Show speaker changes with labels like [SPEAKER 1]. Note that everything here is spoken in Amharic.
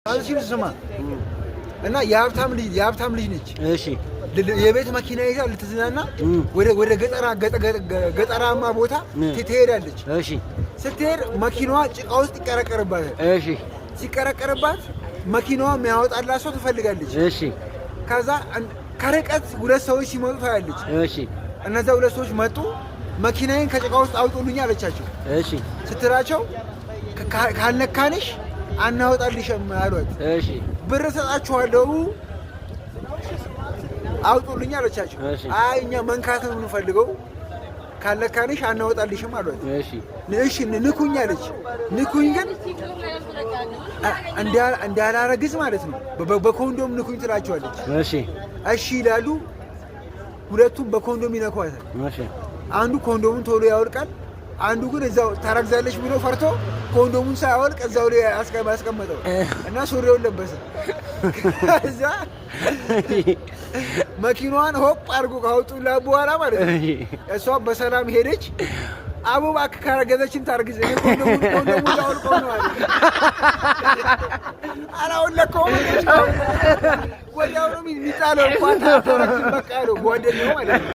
[SPEAKER 1] አልሲም ስማ እና የሀብታም ልጅ ነች።
[SPEAKER 2] እሺ
[SPEAKER 1] የቤት መኪና ይዛ ልትዝናና ወደ ገጠራማ ቦታ ትሄዳለች።
[SPEAKER 2] እሺ
[SPEAKER 1] ስትሄድ መኪናዋ ጭቃ ውስጥ ይቀረቀርባታል።
[SPEAKER 2] እሺ
[SPEAKER 1] ሲቀረቀርባት መኪናዋ የሚያወጣላት ሰው ትፈልጋለች።
[SPEAKER 2] እሺ
[SPEAKER 1] ከዛ ከርቀት ሁለት ሰዎች ሲመጡ ታያለች።
[SPEAKER 2] እሺ
[SPEAKER 1] እነዛ ሁለት ሰዎች መጡ። መኪናዬን ከጭቃ ውስጥ አውጡልኝ አለቻቸው።
[SPEAKER 2] እሺ
[SPEAKER 1] ስትላቸው ካልነካንሽ አናወጣልሽም አሏት።
[SPEAKER 2] እሺ
[SPEAKER 1] ብር ሰጣችኋለሁ አውጡልኝ አለቻቸው። አይ እኛ መንካት ነው የምንፈልገው ካልነካንሽ አናወጣልሽም አሏት። እሺ ንኩኝ አለች። ንኩኝ ግን እንዳላረግዝ ማለት ነው። በኮንዶም ንኩኝ ትላቸዋለች። እሺ ይላሉ። ሁለቱም በኮንዶም ይነኳታል። አንዱ ኮንዶሙን ቶሎ ያወልቃል። አንዱ ግን እዛው ታረግዛለች ብሎ ፈርቶ ኮንዶሙን ሳያወልቅ እዛው ላይ አስቀመጠው እና ሱሪውን ለበሰ። እዛ መኪናዋን ሆፕ አድርጎ ካወጡላት በኋላ ማለት ነው እሷ በሰላም ሄደች። አቡ እባክህ ካረገዘችም ታርግዝ ኮንዶሙን ላወልቀው ነው አለ። አላወለቀውም። ወዲያው ነው የሚጣለው። እንኳን ታረግዝ በቃ ያለው ጓደኛው ማለት ነው።